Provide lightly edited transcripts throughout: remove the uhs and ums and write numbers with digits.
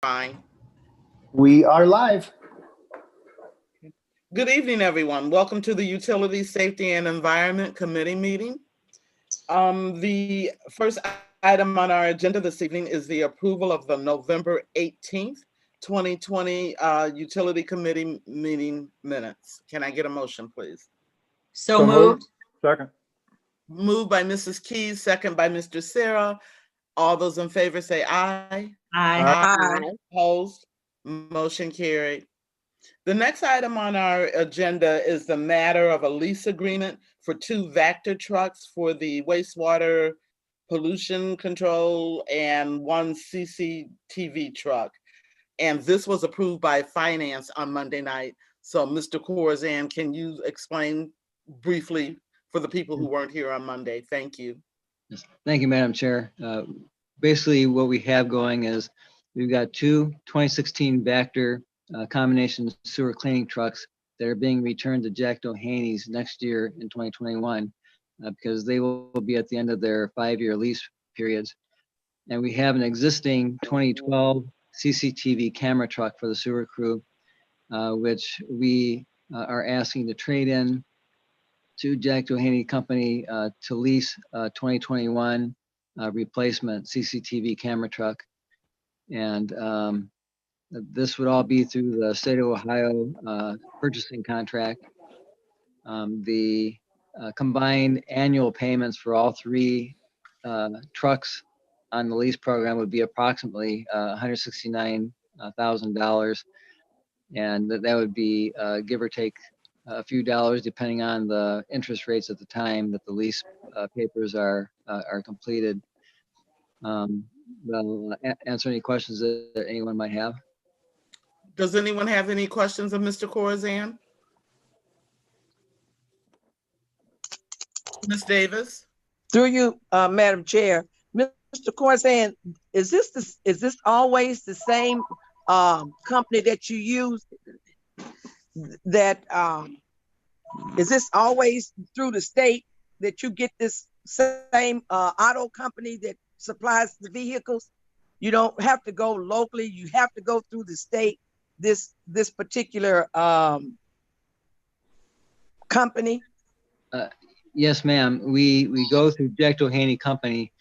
Fine. We are live. Good evening, everyone. Welcome to the Utility Safety and Environment Committee meeting. The first item on our agenda this evening is the approval of the November 18th, 2020 Utility Committee meeting minutes. Can I get a motion, please? So moved. Second. Moved by Mrs. Keys, second by Mr. Sarah. All those in favor say aye. Aye. Opposed? Motion carried. The next item on our agenda is the matter of a lease agreement for 2 Vector trucks for the wastewater pollution control and 1 CCTV truck. And this was approved by Finance on Monday night. So Mr. Corzan, can you explain briefly for the people who weren't here on Monday? Thank you. Yes. Thank you, Madam Chair. Basically, what we have going is we've got 2 2016 Vector combination sewer cleaning trucks that are being returned to Jack Dohany's next year in 2021 because they will be at the end of their 5-year lease periods. And we have an existing 2012 CCTV camera truck for the sewer crew, which we are asking to trade in to Jack Dohany Company to lease 2021 replacement CCTV camera truck. And this would all be through the state of Ohio purchasing contract. The combined annual payments for all 3 trucks on the lease program would be approximately $169,000. And that would be give or take a few dollars depending on the interest rates at the time that the lease papers are completed. I'll answer any questions that anyone might have. Does anyone have any questions of Mr. Corzan? Ms. Davis? Through you, Madam Chair. Mr. Corzan, is this always the same company that you use? That is this always through the state that you get this same auto company that supplies the vehicles? You don't have to go locally, you have to go through the state, this particular company? Yes, ma'am. We go through Jack Dohany Company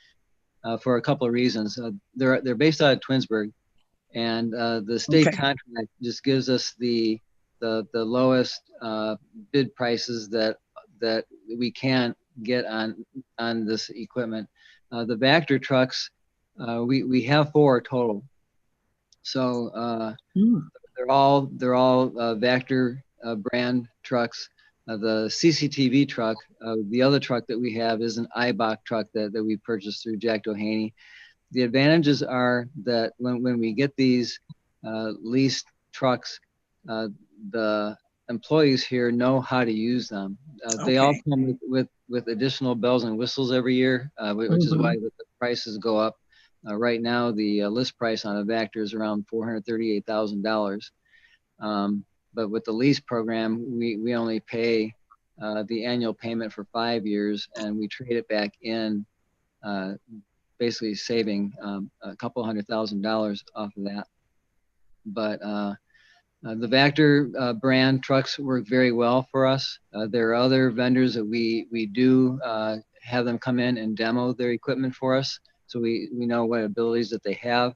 for a couple of reasons. They're based out of Twinsburg, and the state contract just gives us the lowest bid prices that we can get on this equipment. The Vector trucks, we have 4 total. So they're all Vector brand trucks. The CCTV truck, the other truck that we have is an IBOC truck that we purchased through Jack Dohany. The advantages are that when we get these leased trucks, the employees here know how to use them. They all come with additional bells and whistles every year, which is why the prices go up. Right now, the list price on a Vector is around $438,000. But with the lease program, we only pay the annual payment for 5 years, and we trade it back in, basically saving a couple $100,000 off of that. But the Vector brand trucks work very well for us. There are other vendors that we do have them come in and demo their equipment for us, so we know what abilities that they have.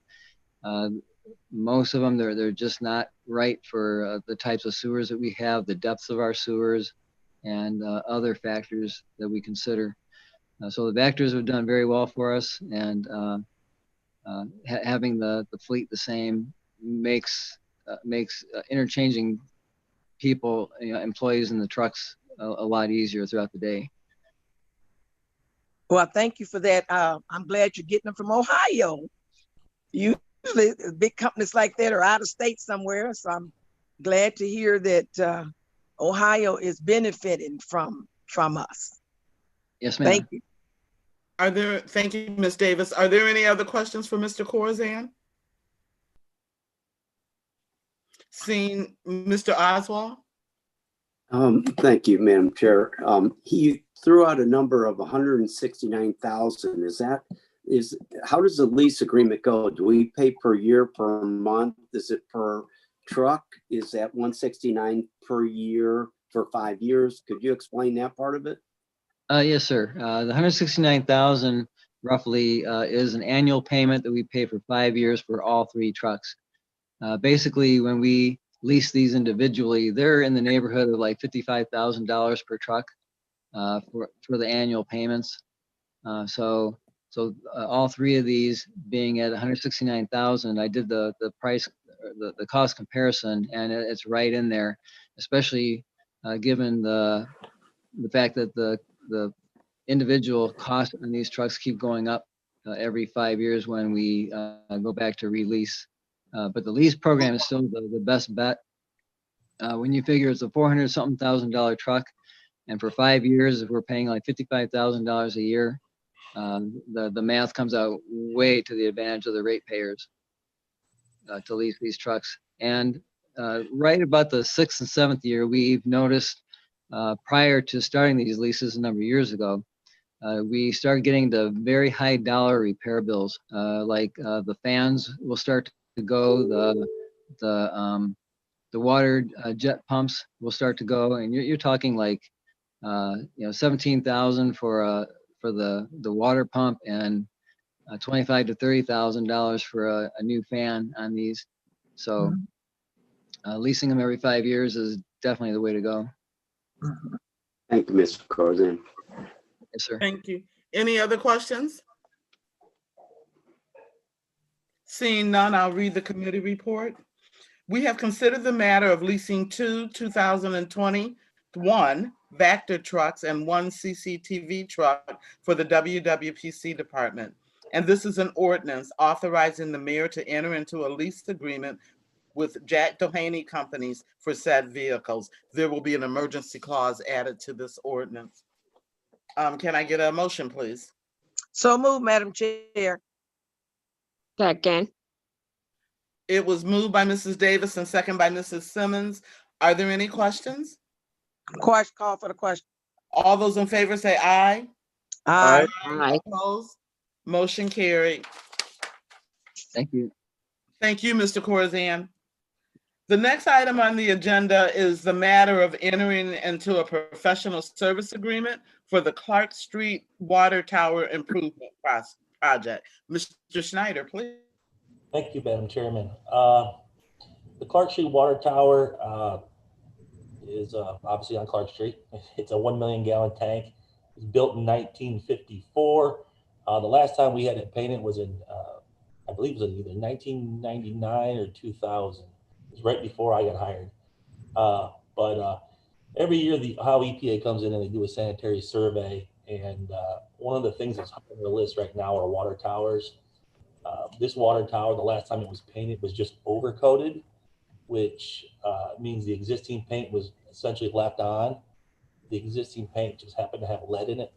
Most of them, they're just not right for the types of sewers that we have, the depths of our sewers, and other factors that we consider. So the Vectors have done very well for us, and having the fleet the same makes interchanging people, employees in the trucks a lot easier throughout the day. Well, thank you for that. I'm glad you're getting them from Ohio. Usually big companies like that are out of state somewhere, so I'm glad to hear that Ohio is benefiting from us. Yes, ma'am. Thank you. Thank you, Ms. Davis. Are there any other questions for Mr. Corzan? Seeing Mr. Oswald? Thank you, Madam Chair. He threw out a number of 169,000. Is how does the lease agreement go? Do we pay per year, per month? Is it per truck? Is that 169 per year for 5 years? Could you explain that part of it? Yes, sir. The 169,000 roughly is an annual payment that we pay for 5 years for all 3 trucks. Basically, when we lease these individually, they're in the neighborhood of like $55,000 per truck for the annual payments. So all 3 of these being at 169,000, I did the price, the cost comparison, and it's right in there, especially given the fact that the individual costs on these trucks keep going up every 5 years when we go back to release. But the lease program is still the best bet. When you figure it's a $400-something thousand truck, and for 5 years, if we're paying like $55,000 a year, the math comes out way to the advantage of the ratepayers to lease these trucks. And right about the 6th and 7th year, we've noticed prior to starting these leases a number of years ago, we started getting the very high dollar repair bills. Like the fans will start to go, the water jet pumps will start to go, and you're talking like 17,000 for the water pump, and $25,000 to $30,000 for a new fan on these. So leasing them every 5 years is definitely the way to go. Thank you, Mr. Corzine. Yes, sir. Thank you. Any other questions? Seeing none, I'll read the committee report. We have considered the matter of leasing 2 2021 Vector trucks and 1 CCTV truck for the WWPC department. And this is an ordinance authorizing the mayor to enter into a lease agreement with Jack Doheny Companies for said vehicles. There will be an emergency clause added to this ordinance. Can I get a motion, please? So moved, Madam Chair. Second. It was moved by Mrs. Davis and second by Mrs. Simmons. Are there any questions? Question, call for the question. All those in favor say aye. Aye. Aye. Opposed? Motion carried. Thank you. Thank you, Mr. Corzine. The next item on the agenda is the matter of entering into a professional service agreement for the Clark Street Water Tower Improvement Project. Mr. Schneider, please. Thank you, Madam Chairman. The Clark Street Water Tower is obviously on Clark Street. It's a 1 million gallon tank. It was built in 1954. The last time we had it painted was in, I believe it was either 1999 or 2000. It was right before I got hired. But every year the Ohio EPA comes in and they do a sanitary survey. And one of the things that's on the list right now are water towers. This water tower, the last time it was painted, was just overcoated, which means the existing paint was essentially left on. The existing paint just happened to have lead in it.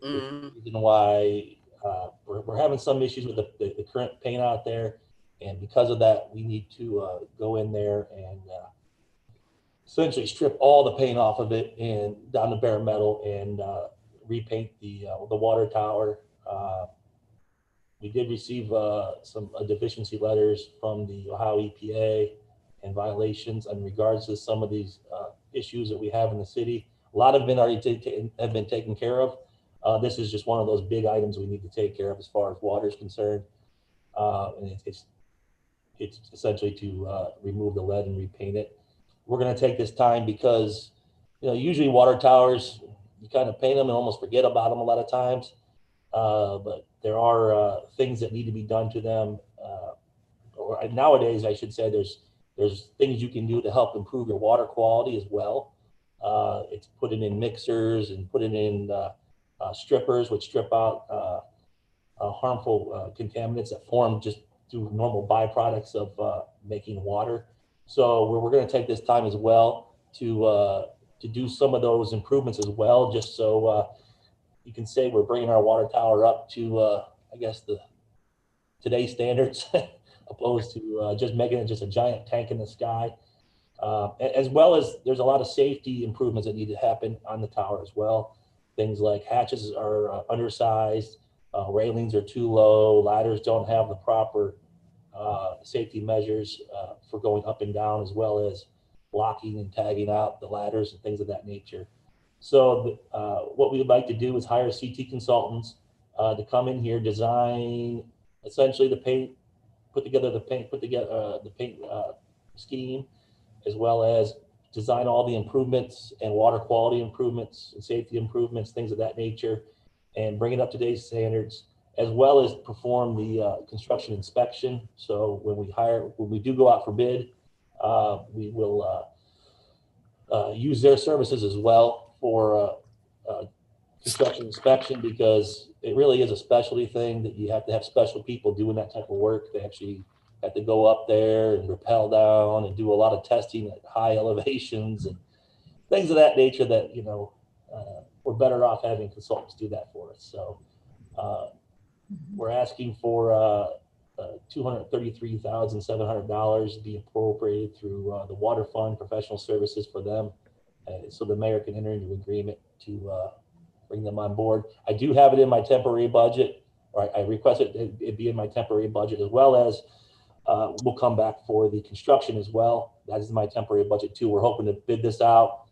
The reason why we're having some issues with the current paint out there. And because of that, we need to go in there and essentially strip all the paint off of it and down to bare metal and repaint the water tower. We did receive some deficiency letters from the Ohio EPA and violations in regards to some of these issues that we have in the city. A lot of them already have been taken care of. This is just one of those big items we need to take care of as far as water is concerned. And it's essentially to remove the lead and repaint it. We're going to take this time because, usually water towers, you kind of paint them and almost forget about them a lot of times. But there are things that need to be done to them. Or nowadays, I should say, there's things you can do to help improve your water quality as well. It's putting in mixers and putting in strippers, which strip out harmful contaminants that form just through normal byproducts of making water. So we're going to take this time as well to do some of those improvements as well, just so you can say we're bringing our water tower up to, I guess, today's standards, opposed to just making it just a giant tank in the sky. As well as there's a lot of safety improvements that need to happen on the tower as well. Things like hatches are undersized. Railings are too low. Ladders don't have the proper safety measures for going up and down, as well as locking and tagging out the ladders and things of that nature. So what we would like to do is hire CT consultants to come in here, design essentially the paint, put together the paint scheme, as well as design all the improvements and water quality improvements and safety improvements, things of that nature, and bring it up to today's standards, as well as perform the construction inspection. So when we do go out for bid, we will use their services as well for construction inspection, because it really is a specialty thing that you have to have special people doing that type of work. They actually have to go up there and rappel down and do a lot of testing at high elevations and things of that nature that, we're better off having consultants do that for us. So we're asking for $233,700 to be appropriated through the water fund professional services for them. So the mayor can enter into agreement to bring them on board. I do have it in my temporary budget, or I requested it be in my temporary budget, as well as we'll come back for the construction as well. That is my temporary budget too. We're hoping to bid this out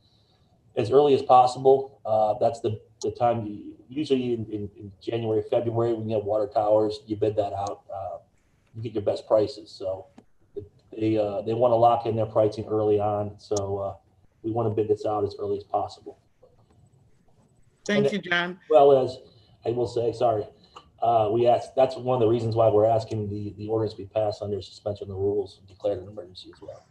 as early as possible. That's the time, usually in January, February, when you have water towers, you bid that out, you get your best prices. So they want to lock in their pricing early on. So we want to bid this out as early as possible. Thank you, John. Well, as I will say, sorry, that's one of the reasons why we're asking the ordinance be passed under suspension of the rules and declared an emergency as well.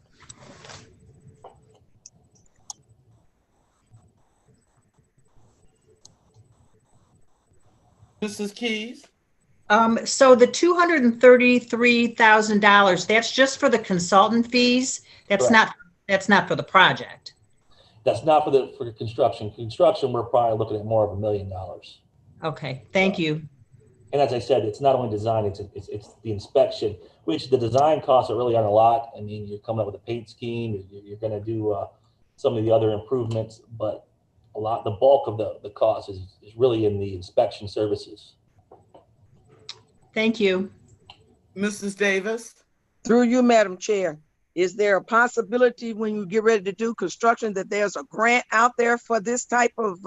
Mrs. Keys? So the $233,000, that's just for the consultant fees? That's Correct. not for the project. That's not for construction. Construction, we're probably looking at more of $1 million. Okay, thank you. And as I said, it's not only design, it's the inspection, which the design costs are really aren't a lot. I mean, you're coming up with a paint scheme, you're going to do some of the other improvements, but the bulk of the cost is really in the inspection services. Thank you. Mrs. Davis? Through you, Madam Chair, is there a possibility when you get ready to do construction that there's a grant out there for this type of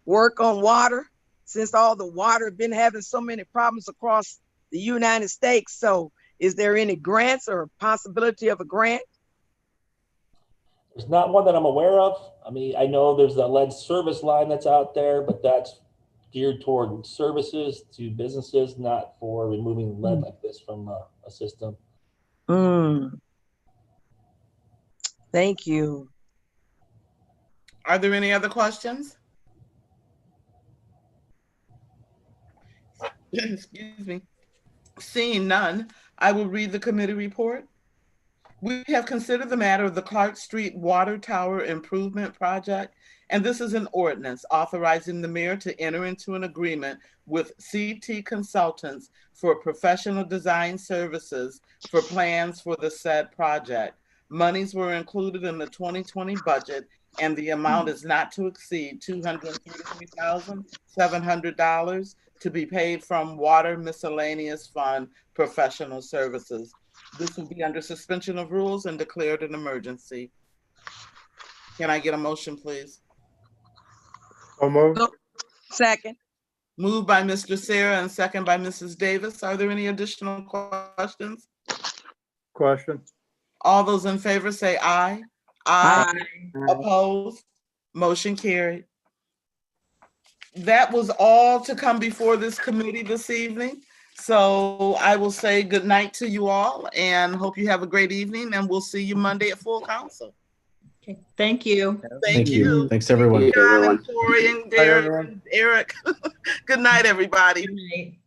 work on water? Since all the water been having so many problems across the United States. So is there any grants or possibility of a grant? There's not one that I'm aware of. I mean, I know there's the lead service line that's out there, but that's geared toward services to businesses, not for removing lead like this from a system. Thank you. Are there any other questions? Excuse me. Seeing none, I will read the committee report. We have considered the matter of the Clark Street Water Tower Improvement Project, and this is an ordinance authorizing the mayor to enter into an agreement with CT Consultants for professional design services for plans for the said project. Monies were included in the 2020 budget, and the amount is not to exceed $233,700 to be paid from Water Miscellaneous Fund Professional Services. This will be under suspension of rules and declared an emergency. Can I get a motion, please? So moved. Second. Moved by Mr. Sarah and second by Mrs. Davis. Are there any additional questions? Question. All those in favor say aye. Aye. Opposed? Motion carried. That was all to come before this committee this evening. So I will say good night to you all and hope you have a great evening, and we'll see you Monday at full council. Okay, thank you. Thank you. Thanks, everyone. John and Corey and Derek and Eric. Good night, everybody. Good night.